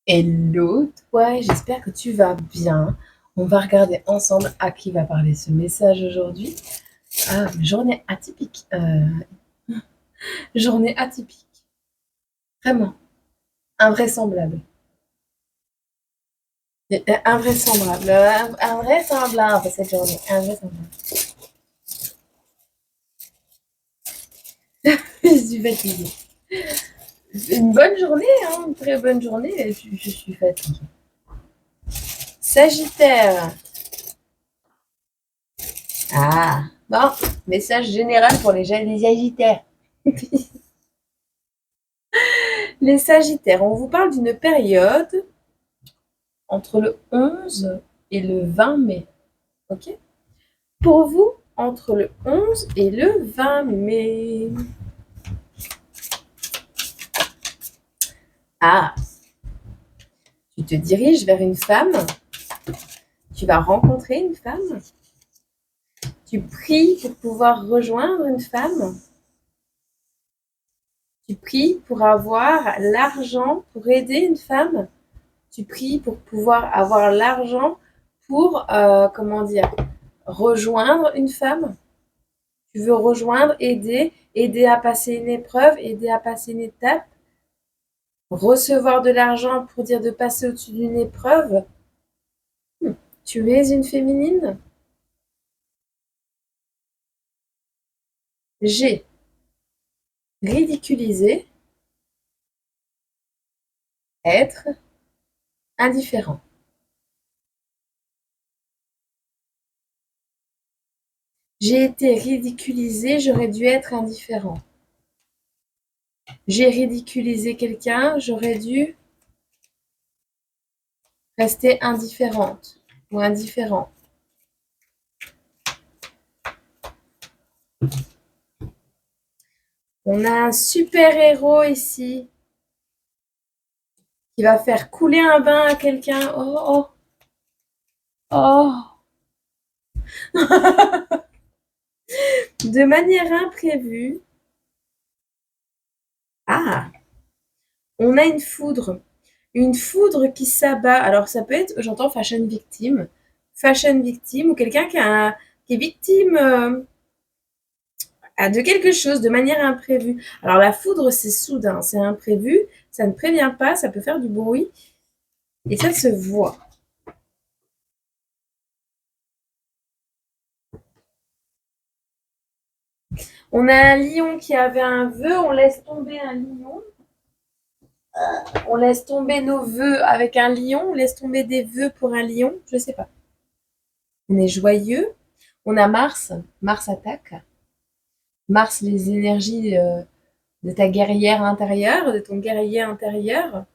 Hello toi, j'espère que tu vas bien. On va regarder ensemble à qui va parler ce message aujourd'hui. Journée atypique. Journée atypique. Vraiment. Invraisemblable. Invraisemblable. Invraisemblable cette journée. Invraisemblable. Je suis fatiguée. Une bonne journée, hein, une très bonne journée. Je suis fatiguée. Sagittaire. Bon, message général pour les Sagittaires. Les Sagittaires, on vous parle d'une période entre le 11 et le 20 mai. Ok. Pour vous, entre le 11 et le 20 mai. Ah, tu te diriges vers une femme. Tu vas rencontrer une femme. Tu pries pour pouvoir rejoindre une femme. Tu pries pour avoir l'argent pour aider une femme. Tu pries pour pouvoir avoir l'argent pour, comment dire, rejoindre une femme. Tu veux rejoindre, aider à passer une épreuve, aider à passer une étape, recevoir de l'argent pour dire de passer au-dessus d'une épreuve. Tu es une féminine. J'ai ridiculisé, être indifférent. J'ai été ridiculisé, j'aurais dû être indifférent. J'ai ridiculisé quelqu'un, j'aurais dû rester indifférente ou indifférent. On a un super-héros ici qui va faire couler un bain à quelqu'un. Oh, oh, oh. De manière imprévue. Ah, on a une foudre. Une foudre qui s'abat. Alors ça peut être, j'entends fashion victime ou quelqu'un qui est victime de quelque chose de manière imprévue. Alors la foudre, c'est soudain, c'est imprévu, ça ne prévient pas, ça peut faire du bruit et ça se voit. On a un lion qui avait un vœu, on laisse tomber un lion. On laisse tomber nos vœux avec un lion, on laisse tomber des vœux pour un lion, je sais pas. On est joyeux. On a Mars, Mars attaque. Mars, les énergies de ta guerrière intérieure, de ton guerrier intérieur.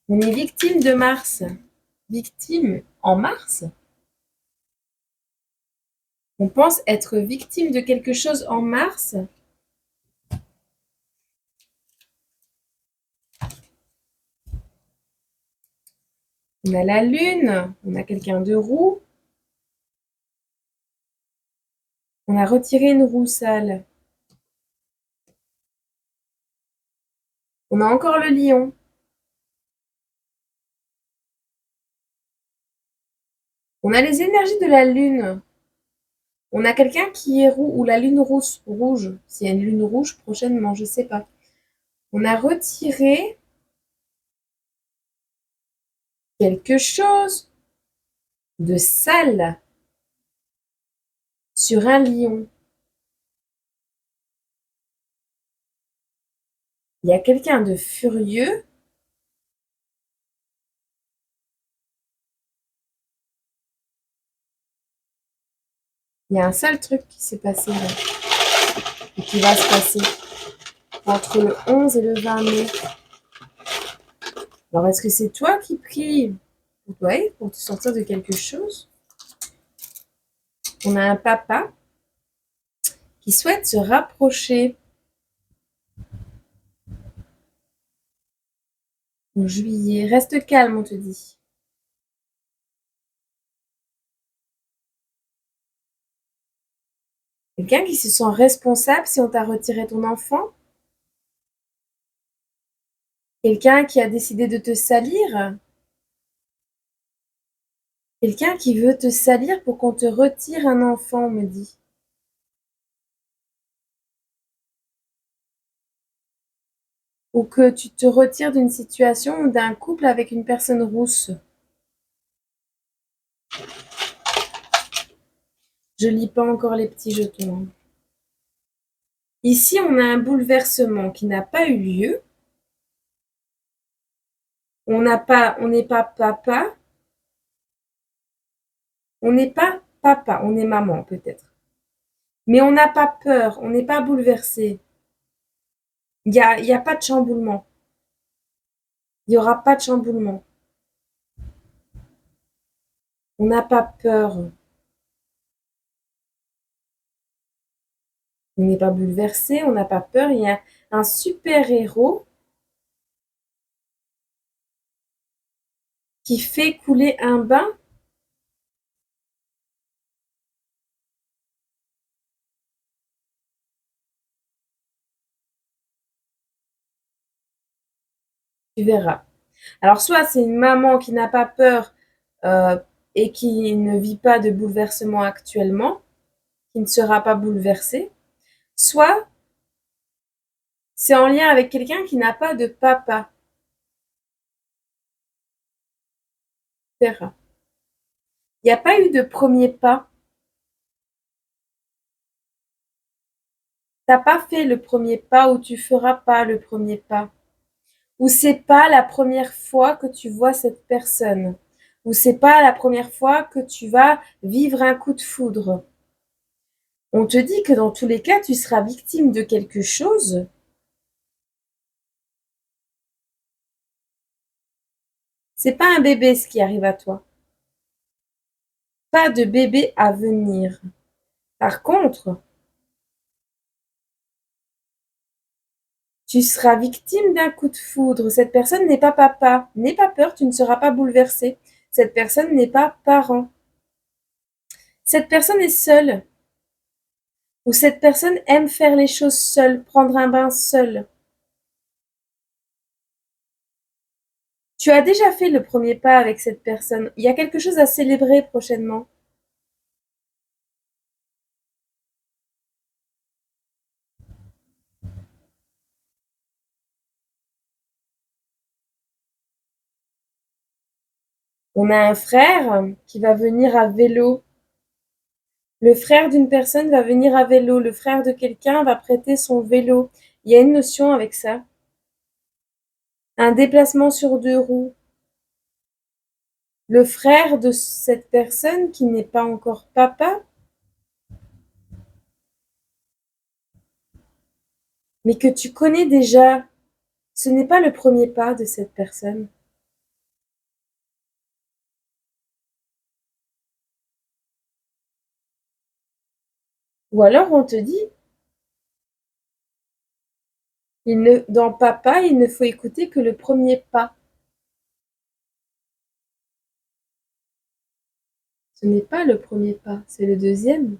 On est victime de Mars. Victime en Mars. On pense être victime de quelque chose en Mars. On a la Lune. On a quelqu'un de roux. On a retiré une roue sale. On a encore le lion. On a les énergies de la Lune. On a quelqu'un qui est roux ou la lune rouge. S'il y a une lune rouge prochainement, je sais pas. On a retiré quelque chose de sale sur un lion. Il y a quelqu'un de furieux. Il y a un sale truc qui s'est passé là et qui va se passer entre le 11 et le 20 mai. Alors, est-ce que c'est toi qui pries pour te sortir de quelque chose? On a un papa qui souhaite se rapprocher en juillet. Reste calme, on te dit. Quelqu'un qui se sent responsable si on t'a retiré ton enfant. Quelqu'un qui a décidé de te salir? Quelqu'un qui veut te salir pour qu'on te retire un enfant, on me dit. Ou que tu te retires d'une situation ou d'un couple avec une personne rousse. Je lis pas encore les petits jetons. Ici, on a un bouleversement qui n'a pas eu lieu. On n'est pas papa. On n'est pas papa, on est maman peut-être. Mais on n'a pas peur, on n'est pas bouleversé. Il y a pas de chamboulement. Il n'y aura pas de chamboulement. On n'a pas peur. On n'est pas bouleversé, on n'a pas peur. Il y a un super-héros qui fait couler un bain. Tu verras. Alors, soit c'est une maman qui n'a pas peur euh, et qui ne vit pas de bouleversement actuellement, qui ne sera pas bouleversée, soit c'est en lien avec quelqu'un qui n'a pas de papa. Tu verras. Il n'y a pas eu de premier pas. T'as pas fait le premier pas ou tu feras pas le premier pas. Ou c'est pas la première fois que tu vois cette personne. Ou c'est pas la première fois que tu vas vivre un coup de foudre. On te dit que dans tous les cas, tu seras victime de quelque chose. C'est pas un bébé ce qui arrive à toi. Pas de bébé à venir. Par contre, tu seras victime d'un coup de foudre. Cette personne n'est pas papa. N'aie pas peur, tu ne seras pas bouleversé. Cette personne n'est pas parent. Cette personne est seule. Ou cette personne aime faire les choses seule, prendre un bain seule. Tu as déjà fait le premier pas avec cette personne. Il y a quelque chose à célébrer prochainement. On a un frère qui va venir à vélo. Le frère d'une personne va venir à vélo. Le frère de quelqu'un va prêter son vélo. Il y a une notion avec ça. Un déplacement sur deux roues. Le frère de cette personne qui n'est pas encore papa, mais que tu connais déjà. Ce n'est pas le premier pas de cette personne. Ou alors on te dit, dans papa, il ne faut écouter que le premier pas. Ce n'est pas le premier pas, c'est le deuxième.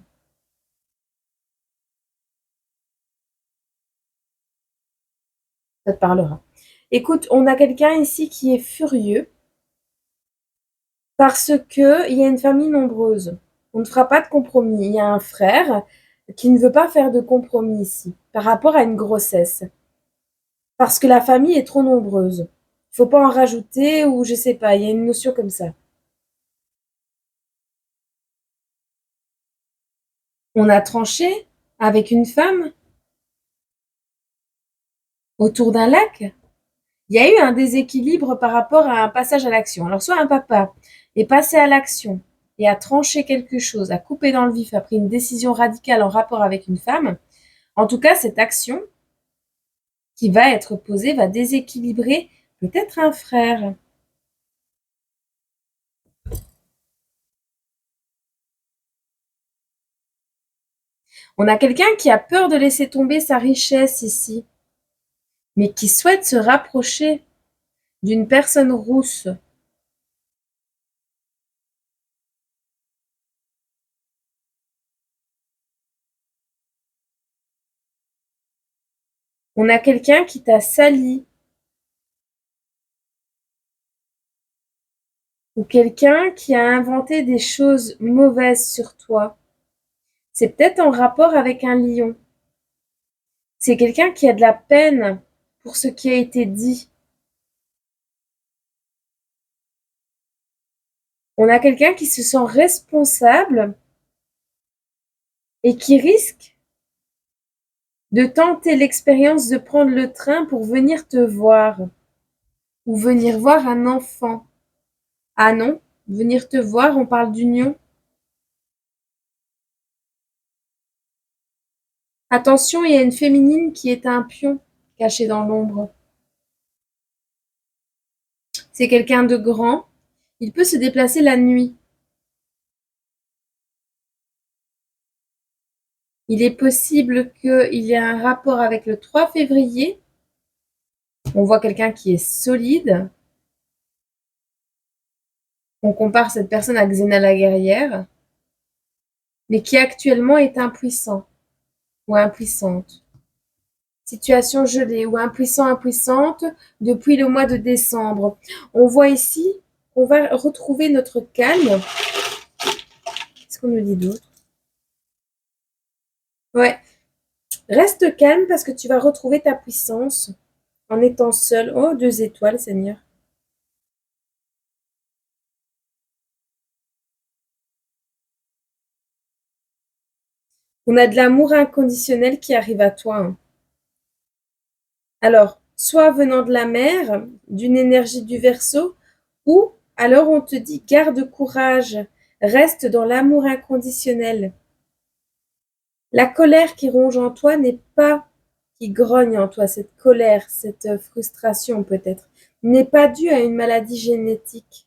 Ça te parlera. Écoute, on a quelqu'un ici qui est furieux parce que il y a une famille nombreuse. On ne fera pas de compromis. Il y a un frère qui ne veut pas faire de compromis ici par rapport à une grossesse. Parce que la famille est trop nombreuse. Il faut pas en rajouter ou je sais pas, il y a une notion comme ça. On a tranché avec une femme autour d'un lac. Il y a eu un déséquilibre par rapport à un passage à l'action. Alors, soit un papa est passé à l'action et a tranché quelque chose, a coupé dans le vif, a pris une décision radicale en rapport avec une femme. En tout cas, cette action qui va être posée va déséquilibrer peut-être un frère. On a quelqu'un qui a peur de laisser tomber sa richesse ici, mais qui souhaite se rapprocher d'une personne rousse. On a quelqu'un qui t'a sali. ou quelqu'un qui a inventé des choses mauvaises sur toi. C'est peut-être en rapport avec un lion. C'est quelqu'un qui a de la peine pour ce qui a été dit. On a quelqu'un qui se sent responsable et qui risque de tenter l'expérience de prendre le train pour venir te voir ou venir voir un enfant. Ah non, venir te voir, on parle d'union. Attention, il y a une féminine qui est un pion caché dans l'ombre. C'est quelqu'un de grand. Il peut se déplacer la nuit. Il est possible qu'il y ait un rapport avec le 3 février. On voit quelqu'un qui est solide. On compare cette personne à Xena la guerrière, mais qui actuellement est impuissant ou impuissante. Situation gelée ou impuissant, impuissante depuis le mois de décembre. On voit ici qu'on va retrouver notre calme. Qu'est-ce qu'on nous dit d'autre? Ouais, reste calme parce que tu vas retrouver ta puissance en étant seul. Oh, 2 étoiles, Seigneur. On a de l'amour inconditionnel qui arrive à toi, hein. Alors, soit venant de la mer, d'une énergie du Verseau, ou alors on te dit garde courage, reste dans l'amour inconditionnel. La colère qui ronge en toi n'est pas, qui grogne en toi, cette colère, cette frustration peut-être, n'est pas due à une maladie génétique.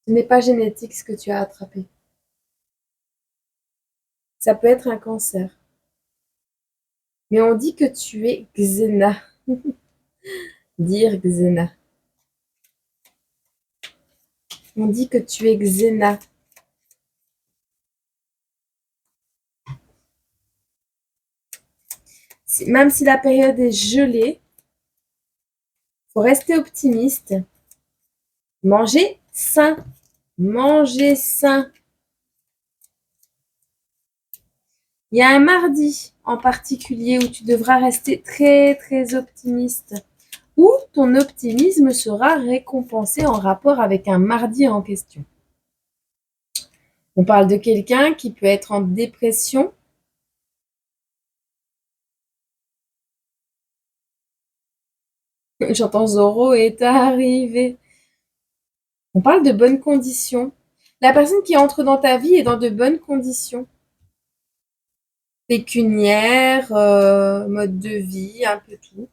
Ce n'est pas génétique ce que tu as attrapé. Ça peut être un cancer. Mais on dit que tu es Xena. Dire Xena. On dit que tu es Xena. Même si la période est gelée, faut rester optimiste. Manger sain. Manger sain. Il y a un mardi en particulier où tu devras rester très très optimiste, où ton optimisme sera récompensé en rapport avec un mardi en question. On parle de quelqu'un qui peut être en dépression. J'entends Zoro est arrivé. On parle de bonnes conditions. La personne qui entre dans ta vie est dans de bonnes conditions. Pécuniaire, mode de vie, un peu tout.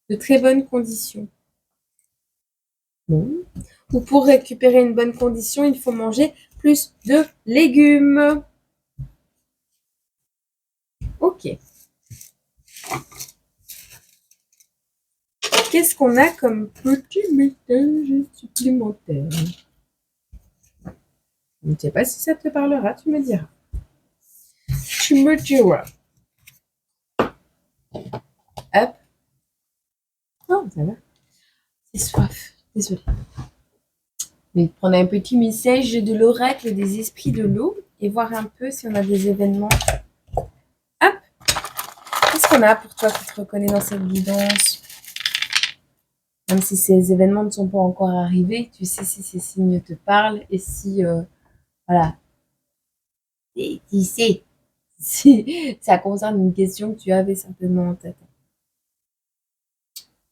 De très bonnes conditions. Bon. Ou pour récupérer une bonne condition, il faut manger plus de légumes. Ok. Qu'est-ce qu'on a comme petit message supplémentaire? Je ne sais pas si ça te parlera, tu me diras. Tu me diras. Hop. Oh, ça va. C'est soif. Désolée. Je vais prendre un petit message de l'oracle des esprits de l'eau et voir un peu si on a des événements. Hop. Qu'est-ce qu'on a pour toi qui te reconnaît dans cette guidance? Même si ces événements ne sont pas encore arrivés, tu sais si ces signes te parlent et si, voilà, et qui sait si ça concerne une question que tu avais simplement en tête.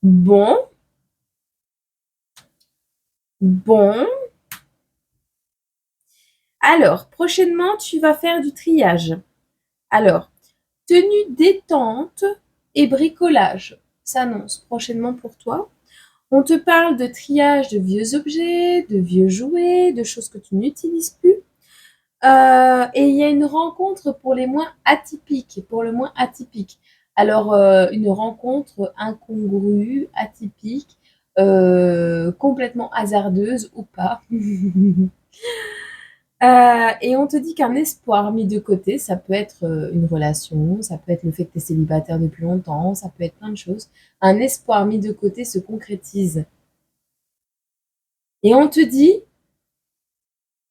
Bon. Bon. Alors, prochainement, tu vas faire du triage. Alors, tenue détente et bricolage s'annonce prochainement pour toi. On te parle de triage de vieux objets, de vieux jouets, de choses que tu n'utilises plus. Et il y a une rencontre pour les moins atypiques, pour le moins atypique. Alors, une rencontre incongrue, atypique, complètement hasardeuse ou pas. Et on te dit qu'un espoir mis de côté, ça peut être une relation, ça peut être le fait que tu es célibataire depuis longtemps, ça peut être plein de choses. Un espoir mis de côté se concrétise. Et on te dit,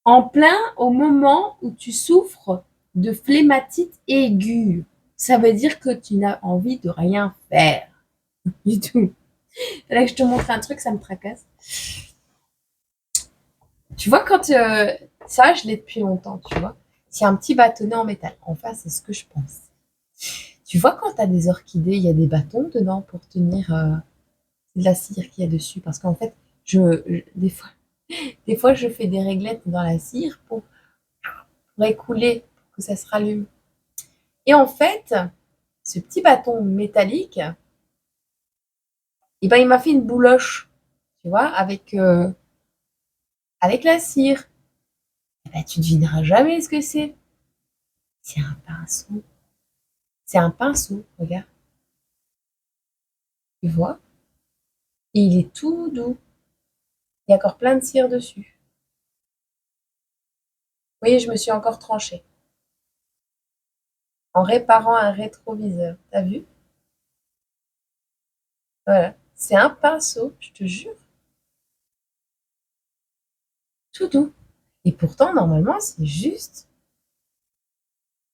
en plein au moment où tu souffres de flématite aiguë, ça veut dire que tu n'as envie de rien faire du tout. Là que je te montre un truc, ça me tracasse. Tu vois, quand ça, je l'ai depuis longtemps, tu vois. C'est un petit bâtonnet en métal. Enfin, c'est ce que je pense. Tu vois, quand tu as des orchidées, il y a des bâtons dedans pour tenir de la cire qu'il y a dessus. Parce qu'en fait, des fois, je fais des réglettes dans la cire pour écouler, pour que ça se rallume. Et en fait, ce petit bâton métallique, eh ben, il m'a fait une bouloche, tu vois, avec la cire. Eh ben, tu devineras jamais ce que c'est. C'est un pinceau. C'est un pinceau, regarde. Tu vois? Et il est tout doux. Il y a encore plein de cire dessus. Oui, je me suis encore tranchée en réparant un rétroviseur. T'as vu? Voilà. C'est un pinceau, je te jure. Tout doux. Et pourtant, normalement, c'est juste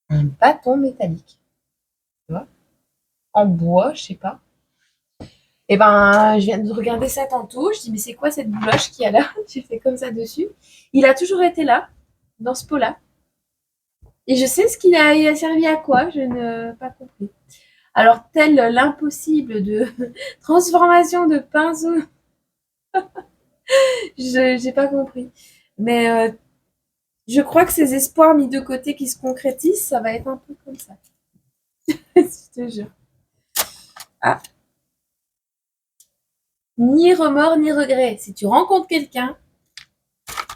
un bâton métallique. Tu vois? En bois, je sais pas. Et ben, je viens de regarder ça tantôt. Je dis, mais c'est quoi cette bouloche qu'il y a là? J'ai fait comme ça dessus. Il a toujours été là, dans ce pot-là. Et je sais il a servi à quoi, je n'ai pas compris. Alors, tel l'impossible de transformation de pinceau, je n'ai pas compris. Mais je crois que ces espoirs mis de côté qui se concrétisent, ça va être un peu comme ça. Je te jure. Ah, ni remords ni regrets. Si tu rencontres quelqu'un,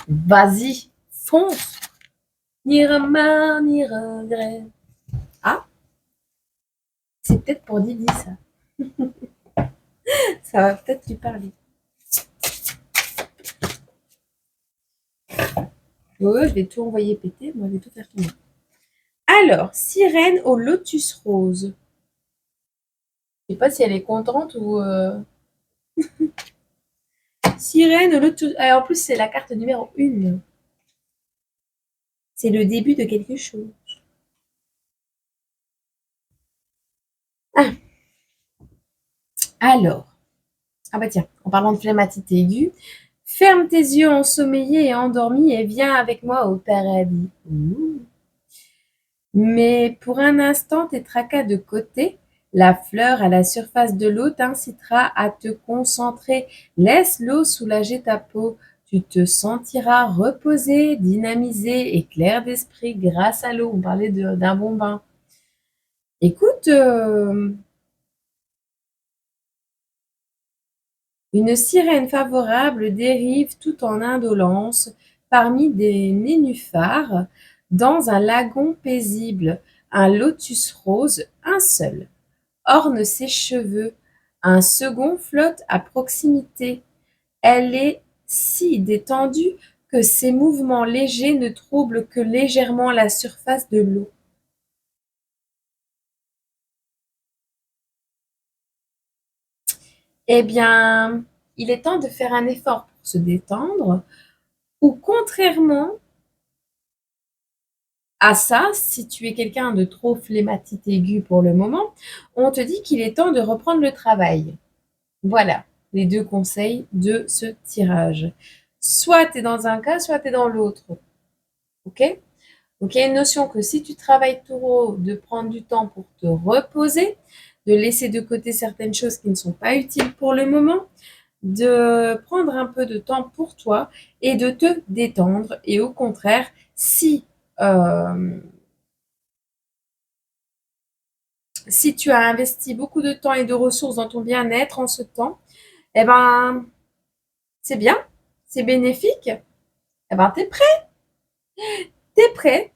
vas-y, fonce. Ni remords ni regrets. Ah, c'est peut-être pour Didi ça. Ça va peut-être lui parler. Ouais, je vais tout envoyer péter, moi je vais tout faire tomber. Alors, sirène au lotus rose. Je sais pas si elle est contente ou sirène au lotus. Ah, en plus, c'est la carte numéro 1. C'est le début de quelque chose. Ah, alors. Ah bah tiens, en parlant de flématite aiguë, ferme tes yeux ensommeillés et endormis et viens avec moi au paradis. Ouh. Mais pour un instant, tes tracas de côté, la fleur à la surface de l'eau t'incitera à te concentrer. Laisse l'eau soulager ta peau. Tu te sentiras reposé, dynamisé et clair d'esprit grâce à l'eau. On parlait d'un bon bain. Écoute, une sirène favorable dérive tout en indolence parmi des nénuphars dans un lagon paisible. Un lotus rose, un seul, orne ses cheveux, un second flotte à proximité. Elle est si détendue que ses mouvements légers ne troublent que légèrement la surface de l'eau. Eh bien, il est temps de faire un effort pour se détendre, ou contrairement à ça, si tu es quelqu'un de trop flématite aigu pour le moment, on te dit qu'il est temps de reprendre le travail. Voilà les deux conseils de ce tirage. Soit tu es dans un cas, soit tu es dans l'autre. Ok? Donc il y a une notion que si tu travailles trop, de prendre du temps pour te reposer, de laisser de côté certaines choses qui ne sont pas utiles pour le moment, de prendre un peu de temps pour toi et de te détendre. Et au contraire, euh, si tu as investi beaucoup de temps et de ressources dans ton bien-être en ce temps, eh ben, c'est bien, c'est bénéfique. Eh ben, t'es prêt,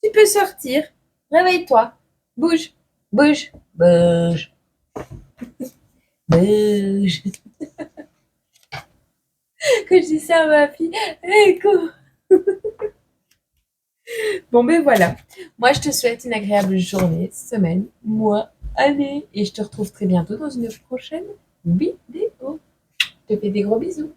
tu peux sortir. Réveille-toi, bouge, bouge, bouge, bouge. Que je dis ça à ma fille, hey, cours. Bon, ben voilà. Moi, je te souhaite une agréable journée, semaine, mois, année. Et je te retrouve très bientôt dans une prochaine vidéo. Je te fais des gros bisous.